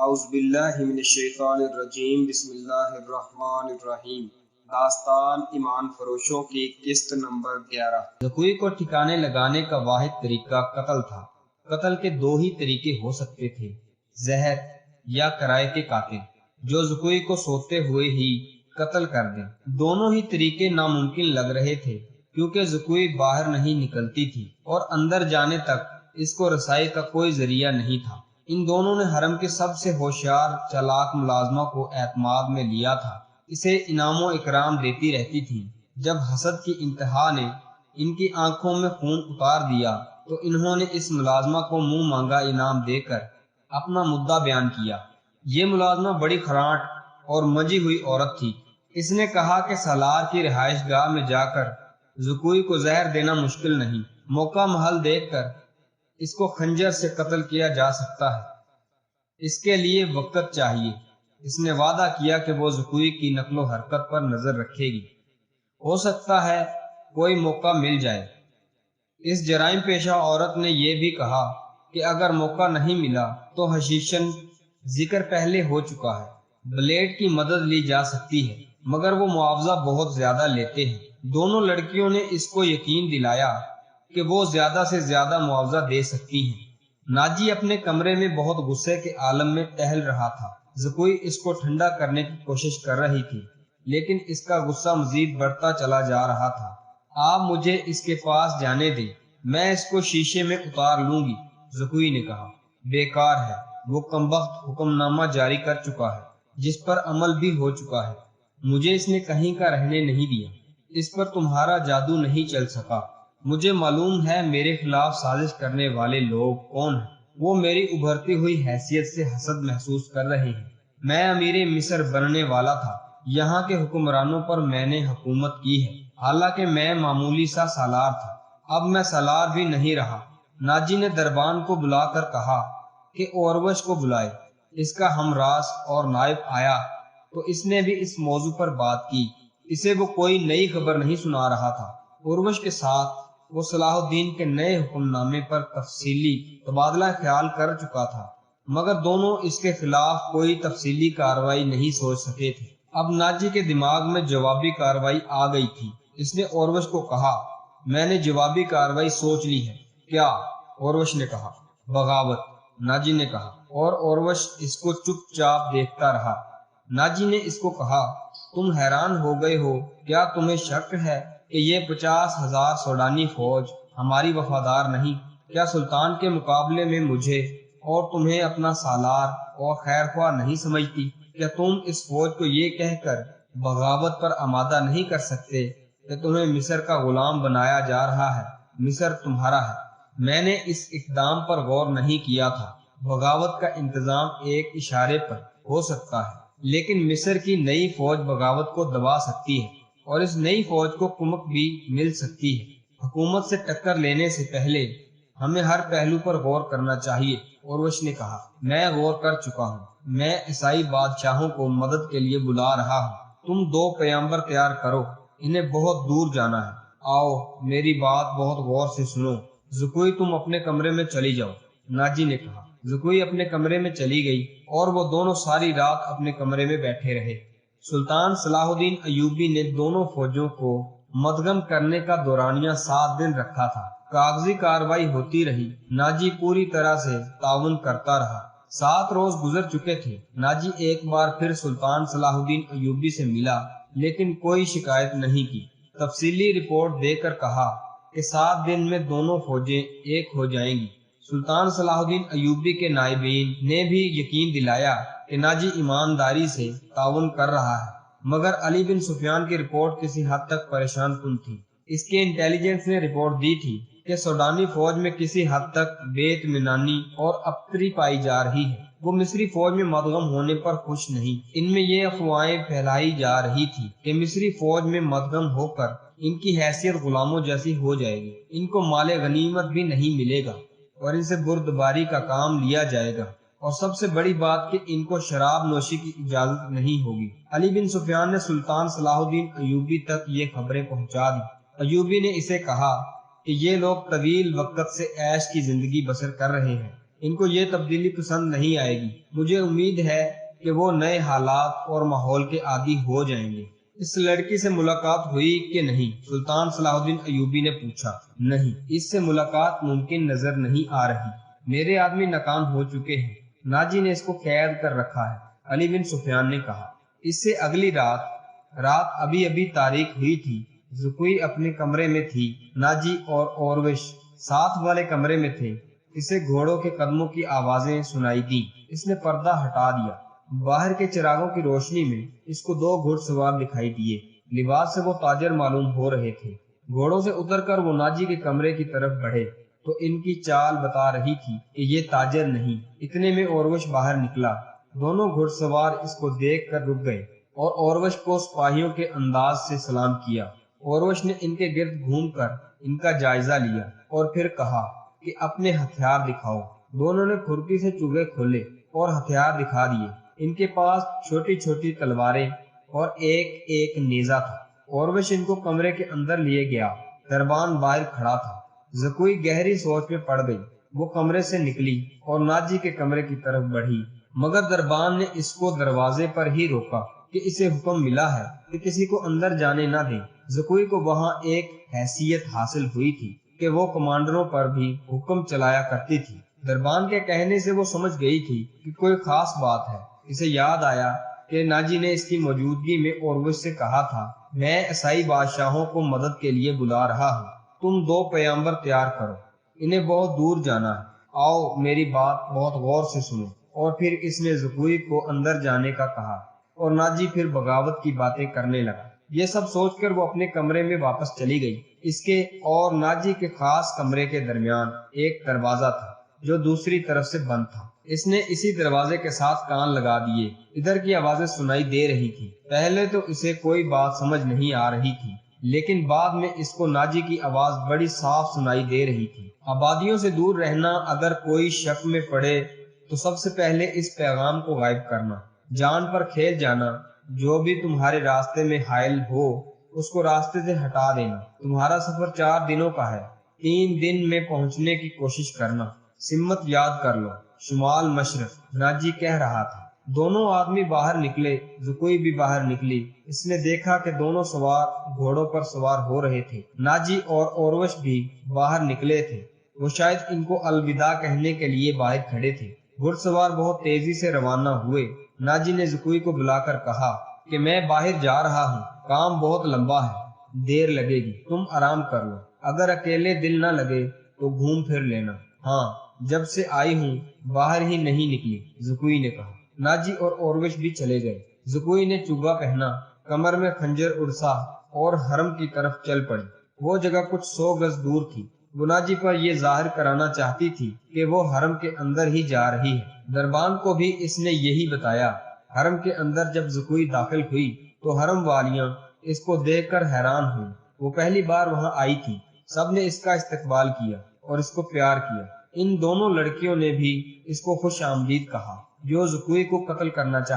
اعوذ باللہ من الشیطان الرجیم، بسم اللہ الرحمن الرحیم۔ داستان ایمان فروشوں کی قسط نمبر 11۔ زکوئی کو ٹھکانے لگانے کا واحد طریقہ قتل تھا۔ قتل کے دو ہی طریقے ہو سکتے تھے، زہر یا کرائے کے قاتل جو زکوئی کو سوتے ہوئے ہی قتل کر دیں۔ دونوں ہی طریقے ناممکن لگ رہے تھے کیونکہ زکوئی باہر نہیں نکلتی تھی اور اندر جانے تک اس کو رسائی کا کوئی ذریعہ نہیں تھا۔ ان دونوں نے حرم کے سب سے ہوشیار چالاک ملازمہ کو اعتماد میں لیا تھا، اسے انعام و اکرام دیتی رہتی تھی۔ جب حسد کی انتہا نے ان کی آنکھوں میں خون اتار دیا تو انہوں نے اس ملازمہ کو منہ مانگا انعام دے کر اپنا مدعا بیان کیا۔ یہ ملازمہ بڑی کھراٹ اور مجی ہوئی عورت تھی۔ اس نے کہا کہ سالار کی رہائش گاہ میں جا کر زکوئی کو زہر دینا مشکل نہیں، موقع محل دیکھ کر اس کو خنجر سے قتل کیا جا سکتا ہے، اس کے لیے وقت چاہیے۔ اس نے وعدہ کیا کہ وہ زکوئی کی نقل و حرکت پر نظر رکھے گی، ہو سکتا ہے کوئی موقع مل جائے۔ اس جرائم پیشہ عورت نے یہ بھی کہا کہ اگر موقع نہیں ملا تو حشیشاً ذکر پہلے ہو چکا ہے، بلیڈ کی مدد لی جا سکتی ہے، مگر وہ معاوضہ بہت زیادہ لیتے ہیں۔ دونوں لڑکیوں نے اس کو یقین دلایا کہ وہ زیادہ سے زیادہ معاوضہ دے سکتی ہیں۔ ناجی اپنے کمرے میں بہت غصے کے عالم میں ٹہل رہا تھا۔ زکوئی اس کو ٹھنڈا کرنے کی کوشش کر رہی تھی لیکن اس کا غصہ مزید بڑھتا چلا جا رہا تھا۔ آپ مجھے اس کے پاس جانے دیں، میں اس کو شیشے میں اتار لوں گی، زکوئی نے کہا۔ بیکار ہے، وہ کمبخت حکم نامہ جاری کر چکا ہے جس پر عمل بھی ہو چکا ہے، مجھے اس نے کہیں کا رہنے نہیں دیا، اس پر تمہارا جادو نہیں چل سکا۔ مجھے معلوم ہے میرے خلاف سازش کرنے والے لوگ کون ہیں، وہ میری ابھرتی ہوئی حیثیت سے حسد محسوس کر رہے ہیں۔ میں امیر مصر بننے والا تھا، یہاں کے حکمرانوں پر میں نے حکومت کی ہے، حالانکہ میں معمولی سا سالار تھا، اب میں سالار بھی نہیں رہا۔ ناجی نے دربان کو بلا کر کہا کہ اوروش کو بلائے۔ اس کا ہمراز اور نائب آیا تو اس نے بھی اس موضوع پر بات کی، اسے وہ کوئی نئی خبر نہیں سنا رہا تھا۔ اوروش کے ساتھ وہ صلاح الدین کے نئے حکم نامے پر تفصیلی تبادلہ خیال کر چکا تھا، مگر دونوں اس کے خلاف کوئی تفصیلی کارروائی نہیں سوچ سکے تھے۔ اب ناجی کے دماغ میں جوابی کارروائی آ گئی تھی۔ اس نے اوروش کو کہا، میں نے جوابی کارروائی سوچ لی ہے۔ کیا؟ اوروش نے کہا۔ بغاوت، ناجی نے کہا، اور اوروش اس کو چپ چاپ دیکھتا رہا۔ ناجی نے اس کو کہا، تم حیران ہو گئے ہو، کیا تمہیں شک ہے کہ یہ 50,000 سوڈانی فوج ہماری وفادار نہیں؟ کیا سلطان کے مقابلے میں مجھے اور تمہیں اپنا سالار اور خیرخواہ نہیں سمجھتی؟ کیا تم اس فوج کو یہ کہہ کر بغاوت پر آمادہ نہیں کر سکتے کہ تمہیں مصر کا غلام بنایا جا رہا ہے؟ مصر تمہارا ہے۔ میں نے اس اقدام پر غور نہیں کیا تھا۔ بغاوت کا انتظام ایک اشارے پر ہو سکتا ہے لیکن مصر کی نئی فوج بغاوت کو دبا سکتی ہے اور اس نئی فوج کو کمک بھی مل سکتی ہے۔ حکومت سے ٹکر لینے سے پہلے ہمیں ہر پہلو پر غور کرنا چاہیے، اوروش نے کہا۔ میں غور کر چکا ہوں، میں عیسائی بادشاہوں کو مدد کے لیے بلا رہا ہوں۔ تم 2 پیغمبر تیار کرو، انہیں بہت دور جانا ہے۔ آؤ میری بات بہت غور سے سنو۔ زکوئی تم اپنے کمرے میں چلی جاؤ، ناجی نے کہا۔ زکوئی اپنے کمرے میں چلی گئی اور وہ دونوں ساری رات اپنے کمرے میں بیٹھے رہے۔ سلطان صلاح الدین ایوبی نے دونوں فوجوں کو مدغم کرنے کا دورانیہ 7 دن رکھا تھا۔ کاغذی کارروائی ہوتی رہی، ناجی پوری طرح سے تعاون کرتا رہا۔ 7 روز گزر چکے تھے۔ ناجی ایک بار پھر سلطان صلاح الدین ایوبی سے ملا لیکن کوئی شکایت نہیں کی۔ تفصیلی رپورٹ دے کر کہا کہ 7 دن میں دونوں فوجیں ایک ہو جائیں گی۔ سلطان صلاح الدین ایوبی کے نائبین نے بھی یقین دلایا کہ ناجی ایمانداری سے تعاون کر رہا ہے، مگر علی بن سفیان کی رپورٹ کسی حد تک پریشان کن تھی۔ اس کے انٹیلیجنس نے رپورٹ دی تھی کہ سوڈانی فوج میں کسی حد تک بے اطمینانی اور ابتری پائی جا رہی ہے، وہ مصری فوج میں مدغم ہونے پر خوش نہیں۔ ان میں یہ افواہیں پھیلائی جا رہی تھی کہ مصری فوج میں مدغم ہو کر ان کی حیثیت غلاموں جیسی ہو جائے گی، ان کو مال غنیمت بھی نہیں ملے گا اور ان سے بردباری کا کام لیا جائے گا، اور سب سے بڑی بات کہ ان کو شراب نوشی کی اجازت نہیں ہوگی۔ علی بن سفیان نے سلطان صلاح الدین ایوبی تک یہ خبریں پہنچا دی۔ ایوبی نے اسے کہا کہ یہ لوگ طویل وقت سے عیش کی زندگی بسر کر رہے ہیں، ان کو یہ تبدیلی پسند نہیں آئے گی۔ مجھے امید ہے کہ وہ نئے حالات اور ماحول کے عادی ہو جائیں گے۔ اس لڑکی سے ملاقات ہوئی کہ نہیں؟ سلطان صلاح الدین ایوبی نے پوچھا۔ نہیں، اس سے ملاقات ممکن نظر نہیں آ رہی۔ میرے آدمی ناکام ہو چکے ہیں، ناجی نے اس کو قید کر رکھا ہے، علی بن سفیان نے کہا۔ اس سے اگلی رات ابھی ابھی تاریخ ہوئی تھی۔ زکوئی اپنے کمرے میں تھی، ناجی اور اوروش ساتھ والے کمرے میں تھے۔ اسے گھوڑوں کے قدموں کی آوازیں سنائی دیں۔ اس نے پردہ ہٹا دیا۔ باہر کے چراغوں کی روشنی میں اس کو دو گھڑ سوار دکھائی دیے۔ لباس سے وہ تاجر معلوم ہو رہے تھے۔ گھوڑوں سے اتر کر وہ ناجی کے کمرے کی طرف بڑھے تو ان کی چال بتا رہی تھی کہ یہ تاجر نہیں۔ اتنے میں اوروش باہر نکلا۔ دونوں گھڑ سوار اس کو دیکھ کر رک گئے اور اوروش کو سپاہیوں کے انداز سے سلام کیا۔ اوروش نے ان کے گرد گھوم کر ان کا جائزہ لیا اور پھر کہا کہ اپنے ہتھیار دکھاؤ۔ دونوں نے پھرتی سے چوبے کھولے اور ہتھیار دکھا دیے۔ ان کے پاس چھوٹی چھوٹی تلواریں اور ایک نیزہ تھا۔ اوروش ان کو کمرے کے اندر لیے گیا۔ دربان باہر کھڑا تھا۔ زکوئی گہری سوچ میں پڑ گئی۔ وہ کمرے سے نکلی اور ناجی کے کمرے کی طرف بڑھی، مگر دربان نے اس کو دروازے پر ہی روکا کہ اسے حکم ملا ہے کہ کسی کو اندر جانے نہ دیں۔ زکوئی کو وہاں ایک حیثیت حاصل ہوئی تھی کہ وہ کمانڈروں پر بھی حکم چلایا کرتی تھی۔ دربان کے کہنے سے وہ سمجھ گئی تھی کہ کوئی خاص بات ہے۔ اسے یاد آیا کہ ناجی نے اس کی موجودگی میں اوروش سے کہا تھا، میں عیسائی بادشاہوں کو مدد کے لیے بلا رہا ہوں، تم دو پیغمبر تیار کرو، انہیں بہت دور جانا ہے، آؤ میری بات بہت غور سے سنو۔ اور پھر اس نے زکوئی کو اندر جانے کا کہا اور ناجی پھر بغاوت کی باتیں کرنے لگا۔ یہ سب سوچ کر وہ اپنے کمرے میں واپس چلی گئی۔ اس کے اور ناجی کے خاص کمرے کے درمیان ایک دروازہ تھا جو دوسری طرف سے بند تھا۔ اس نے اسی دروازے کے ساتھ کان لگا دیے۔ ادھر کی آوازیں سنائی دے رہی تھی۔ پہلے تو اسے کوئی بات سمجھ نہیں آ رہی تھی، لیکن بعد میں اس کو ناجی کی آواز بڑی صاف سنائی دے رہی تھی۔ آبادیوں سے دور رہنا، اگر کوئی شک میں پڑے تو سب سے پہلے اس پیغام کو غائب کرنا، جان پر کھیل جانا، جو بھی تمہارے راستے میں حائل ہو اس کو راستے سے ہٹا دینا۔ تمہارا سفر 4 دنوں کا ہے، 3 دن میں پہنچنے کی کوشش کرنا۔ سمت یاد کر لو، شمال مشرق، ناجی کہہ رہا تھا۔ دونوں آدمی باہر نکلے، زکوئی بھی باہر نکلی۔ اس نے دیکھا کہ دونوں سوار گھوڑوں پر سوار ہو رہے تھے۔ ناجی اور اوروش بھی باہر نکلے تھے۔ وہ شاید ان کو الوداع کہنے کے لیے باہر کھڑے تھے۔ گھڑ سوار بہت تیزی سے روانہ ہوئے۔ ناجی نے زکوئی کو بلا کر کہا کہ میں باہر جا رہا ہوں، کام بہت لمبا ہے، دیر لگے گی، تم آرام کر لو، اگر اکیلے دل نہ لگے تو گھوم پھر لینا۔ ہاں، جب سے آئی ہوں باہر ہی نہیں نکلی، زکوئی نے کہا۔ ناجی اور اوروش بھی چلے گئے۔ زکوئی نے چوبا پہنا، کمر میں خنجر اڑسا اور حرم کی طرف چل پڑی۔ وہ جگہ کچھ 100 گز دور تھی۔ وہ ناجی پر یہ ظاہر کرانا چاہتی تھی کہ وہ حرم کے اندر ہی جا رہی ہے۔ دربان کو بھی اس نے یہی بتایا۔ حرم کے اندر جب زکوئی داخل ہوئی تو حرم والیاں اس کو دیکھ کر حیران ہوئی۔ وہ پہلی بار وہاں آئی تھی۔ سب نے اس کا استقبال کیا اور اس کو پیار کیا۔ ان دونوں لڑکیوں نے بھی اس کو خوش آمدید کہا جو زکوئی کو قتل کرنا چاہتی